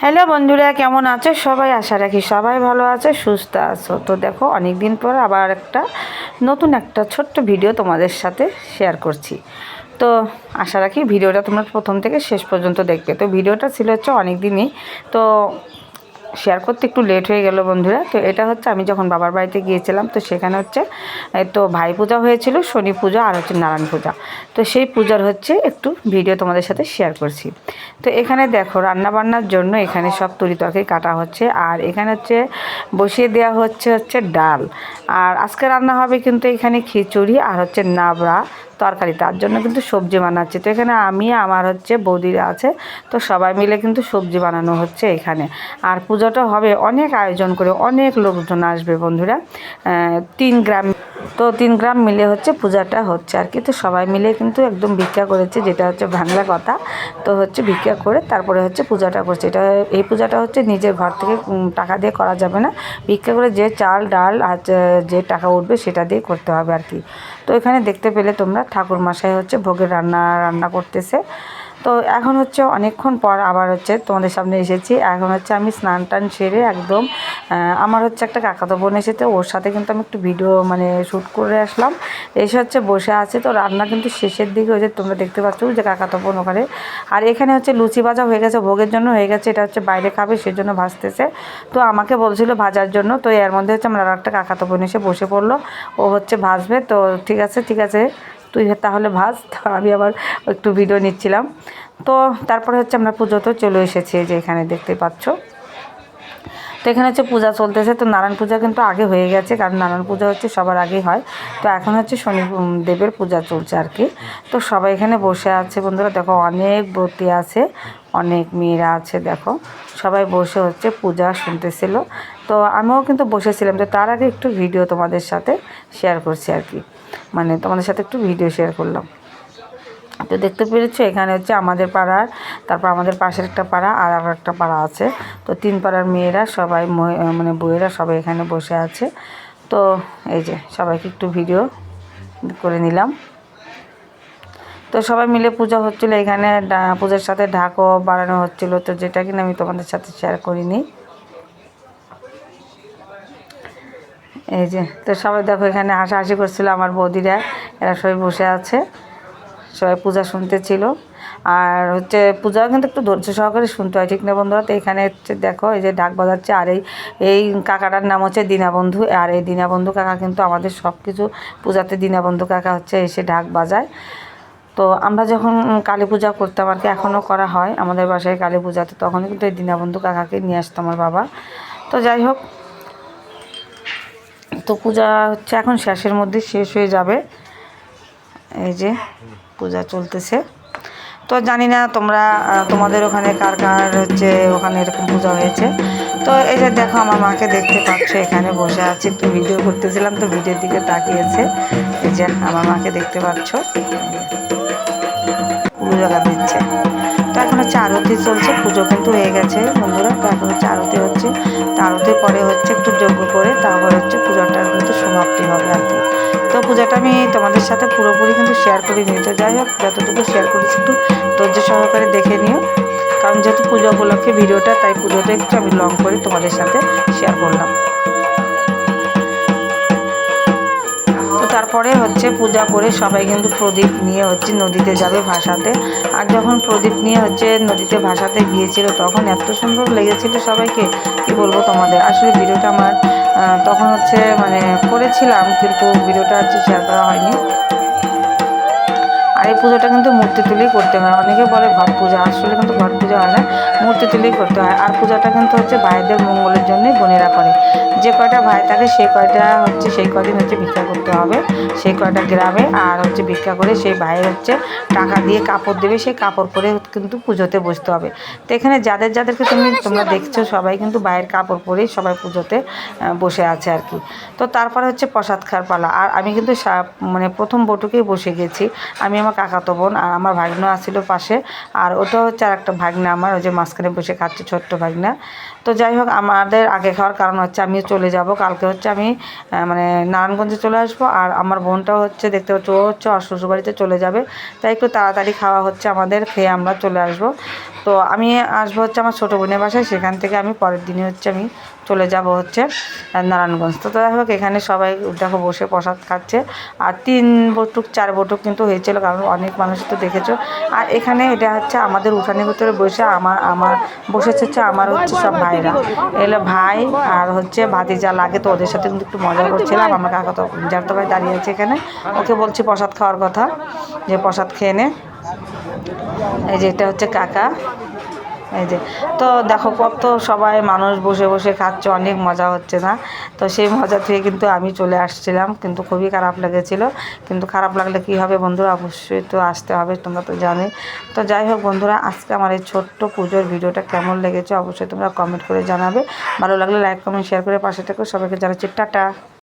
Hello বন্ধুরা, কেমন আছো সবাই? আশা রাখি সবাই ভালো আছে, সুস্থ আছো। তো দেখো, অনেক দিন পর আবার নতুন একটা ছোট্ট ভিডিও তোমাদের সাথে শেয়ার করছি। তো আশা রাখি ভিডিওটা তোমরা প্রথম থেকে শেষ পর্যন্ত দেখবে। তো ভিডিওটা ছিল অনেক দিনই, তো শেয়ার করতে একটু লেট হয়ে গেল বন্ধুরা। তো এটা আমি যখন বাবার বাড়িতে গিয়েছিলাম, তো সেখানে তো ভাই পূজা হয়েছিল, শনি পূজা আর নারায়ণ পূজা। তো সেই পূজার একটু ভিডিও তোমাদের সাথে শেয়ার করছি। তো এখানে দেখো, রান্না বান্নার জন্য এখানে সব তরিতরকারি কাটা হচ্ছে, আর এখানে বসিয়ে দেওয়া হচ্ছে ডাল। আর আজকে রান্না হবে কিন্তু এখানে খিচুড়ি আর নাবড়া তরকারি, তার জন্য কিন্তু সবজি বানাচ্ছি। তো এখানে আমি আমার বৌদিরা আছে, তো সবাই মিলে কিন্তু সবজি বানানো হচ্ছে এখানে। আর পূজাটা হবে অনেক আয়োজন করে, অনেক লোকজন আসবে বন্ধুরা। 3 গ্রাম, তো 3 গ্রাম মিলে পূজাটা হচ্ছে আর কি। তো সবাই মিলে কিন্তু একদম ভিক্ষা করেছে, যেটা বাংলা কথা। তো ভিক্ষা করে তারপরে পূজাটা করছে। এই পূজাটা নিজের ঘর থেকে টাকা দিয়ে করা যাবে না, ভিক্ষা করে যে চাল ডাল আর যে টাকা উঠবে সেটা দিয়ে করতে হবে আর কি। তো এখানে দেখতে পেলে তোমরা, ঠাকুর মশাই ভোগের রান্না করতেছে। তো এখন অনেকক্ষণ পর আবার তোমাদের সামনে এসেছি। এখন আমি স্নান টান সেরে একদম, আমার একটা কাকাতো বোন এসেছে, ওর সাথে কিন্তু আমি একটু ভিডিও শ্যুট করে আসলাম। এসে বসে আছে। তো রান্না কিন্তু শেষের দিকে তোমরা দেখতে পাচ্ছ যে কাকাতো বোন ওখানে। আর এখানে লুচি ভাজা হয়ে গেছে, ভোগের জন্য হয়ে গেছে। এটা বাইরে খাবে, সেজন্য ভাজতেছে। তো আমাকে বলছিল ভাজার জন্য। তো এর মধ্যে আমার আর একটা কাকাতো বোন এসে বসে পড়লো, ও ভাজবে। তো ঠিক আছে তুই তাহলে ভাজ। তো আমি আবার একটু ভিডিও নিচ্ছিলাম। তো তারপরে আমরা পুজোতে চলে এসেছি, যে এখানে দেখতে পাচ্ছ। তো এখানে পূজা চলতেছে। তো নারায়ণ পূজা কিন্তু আগে হয়ে গেছে, কারণ নারায়ণ পূজা সবার আগেই হয়। তো এখন শনি দেবের পূজা চলছে আর কি। তো সবাই এখানে বসে আছে বন্ধুরা। দেখো, অনেক ব্রতী আছে, অনেক মেয়েরা আছে। দেখো, সবাই বসে পূজা শুনতেছিল। তো আমিও কিন্তু বসেছিলাম। তো তার আগে একটু ভিডিও তোমাদের সাথে শেয়ার করছি আর কি, তোমাদের সাথে একটু ভিডিও শেয়ার করলাম। তো দেখতে পেরেছো, এখানে আমাদের পাড়ার, তারপর আমাদের পাশের একটা পাড়া আর একটা পাড়া আছে। তো 3 পাড়ার মেয়েরা সবাই, বউয়েরা সবাই এখানে বসে আছে। তো এই যে সবাইকে একটু ভিডিও করে নিলাম। তো সবাই মিলে পূজা হচ্ছিলো এখানে। পূজার সাথে ঢাকও বাড়ানো হচ্ছিলো, তো যেটা কিনা আমি তোমাদের সাথে শেয়ার করিনি। এই যে, তো সবাই দেখো এখানে হাসাহাসি করছিল আমার বৌদিরা, এরা সবাই বসে আছে, সবাই পূজা শুনতেছিল। আর পূজা কিন্তু একটু ধৈর্য সহকারে শুনতে হয়, ঠিক না বন্ধুরা? তো এখানে দেখো, এই যে ঢাক বাজাচ্ছে। আর এই কাকাটার নাম দীনাবন্ধু। আর এই দীনাবন্ধু কাকা কিন্তু আমাদের সব কিছু পূজাতে দীনাবন্ধু কাকা এসে ঢাক বাজায়। তো আমরা যখন কালী পূজা করতাম আর কি, এখনও করা হয় আমাদের বাসায় কালী পূজাতে, তখন কিন্তু এই দীনাবন্ধু কাকাকে নিয়ে আসতো আমার বাবা। তো যাই হোক, তো পূজা এখন শেষের মধ্যে শেষ হয়ে যাবে। এই যে পূজা চলতেছে। তো জানি না তোমাদের ওখানে কার কার ওখানে এরকম পূজা হয়েছে। তো এই যে দেখো, আমার মাকে দেখতে পাচ্ছ, এখানে বসে আছে, একটু ভিডিও করতেছিলাম, তো ভিডিওর দিকে তাকিয়েছে। এই যে আমার মাকে দেখতে পাচ্ছ, পুজো দিচ্ছে। তো এখন আরতি চলছে, পুজো কিন্তু হয়ে গেছে বন্ধুরা। তো এখন আরতি হচ্ছে। তো আরতির পরে একটু যজ্ঞ করে তারপর পূজাটা কিন্তু সমাপ্তি হবে আর কি। তো পূজাটা আমি তোমাদের সাথে পুরোপুরি কিন্তু শেয়ার করিনি। তো যাই হোক, যতটুকু শেয়ার করেছি একটু ধৈর্য সহকারে দেখে নিও, কারণ যেহেতু পূজা উপলক্ষে ভিডিওটা, তাই পুজোটা একটু আমি লং করে তোমাদের সাথে শেয়ার করলাম। তো তারপরে পূজা করে সবাই কিন্তু প্রদীপ নিয়ে নদীতে যাবে ভাসাতে। আর যখন প্রদীপ নিয়ে নদীতে ভাসাতে গিয়েছিল, তখন এত সুন্দর লেগেছিল সবাইকে, কি বলবো তোমাদের। আসলে ভিডিওটা আমার তখন করেছিলাম, কিন্তু ভিডিওটা শেয়ার করা হয়নি। আর এই পুজোটা কিন্তু মূর্তি তুলেই করতে হয়। অনেকে বলে ঘট পূজা, আসলে কিন্তু ঘট পূজা হয় না, মূর্তি তুলেই করতে হয়। আর পূজাটা কিন্তু ভাইদের মঙ্গলের জন্যই বোনেরা করে। যে কয়টা ভাই থাকে সেই কয়টা সেই কদিন ভিক্ষা করতে হবে, সেই কয়টা গ্রামে। আর ভিক্ষা করে সেই ভাইয়ের টাকা দিয়ে কাপড় দেবে, সেই কাপড় পরে কিন্তু পুজোতে বসতে হবে। তো এখানে যাদেরকে তোমরা দেখছো, সবাই কিন্তু ভাইয়ের কাপড় পরেই সবাই পুজোতে বসে আছে আর কি। তো তারপরে প্রসাদ খাওয়ার পালা। আর আমি কিন্তু প্রথম বটুকেই বসে গেছি। আমি আমার কাকাতো বোন, আর আমার ভাগনা আসছিল পাশে, আর ওটা হচ্ছে আর একটা ভাগনা আমার, ওই যে মাঝখানে বসে খাচ্ছে ছোট্ট ভাগনা। তো যাই হোক, আমাদের আগে খাওয়ার কারণ হচ্ছে আমিও চলে যাব কালকে, হচ্ছে আমি মানে নারায়ণগঞ্জে চলে আসবো, আর আমার বোনটাও হচ্ছে দেখতে পাচ্ছি ও হচ্ছে ওর শ্বশুরবাড়িতে চলে যাবে, তাই একটু তাড়াতাড়ি খাওয়া হচ্ছে আমাদের, খেয়ে আমরা চলে আসবো। তো আমি আসবো হচ্ছে আমার ছোটো বোনের বাসায়, সেখান থেকে আমি পরের দিনে হচ্ছে আমি চলে যাব হচ্ছে নারায়ণগঞ্জ। তো যাই হোক, এখানে সবাই দেখো বসে প্রসাদ খাচ্ছে, আর 3 বটুক 4 বটুক কিন্তু হয়েছিল, কারণ অনেক মানুষ তো দেখেছো। আর এখানে এটা হচ্ছে আমাদের উঠানের ভিতরে বসে আমার বসেছে হচ্ছে আমার হচ্ছে সব ভাইরা, এগুলো ভাই আর হচ্ছে ভাতিজা লাগে, তো ওদের সাথে কিন্তু একটু মজা করছিলাম। আমার কাকা তো জ্যাঠতো ভাই দাঁড়িয়ে আছে এখানে, ওকে বলছি প্রসাদ খাওয়ার কথা, যে প্রসাদ খেয়ে নে। এই যে এটা হচ্ছে কাকা, এই যে। তো দেখো কত সবাই মানুষ বসে বসে খাচ্ছে, অনেক মজা হচ্ছে না? তো সেই মজা থেকে কিন্তু আমি চলে আসছিলাম, কিন্তু খুবই খারাপ লেগেছিল। কিন্তু খারাপ লাগলে কী হবে বন্ধুরা, অবশ্যই তো আসতে হবে, তোমরা তো জানোই। তো যাই হোক বন্ধুরা, আজকে আমার এই ছোট্ট পুজোর ভিডিওটা কেমন লেগেছে অবশ্যই তোমরা কমেন্ট করে জানাবে। ভালো লাগলে লাইক কমেন্ট শেয়ার করে পাশে থেকো। সবাইকে জানাচ্ছি টাটা।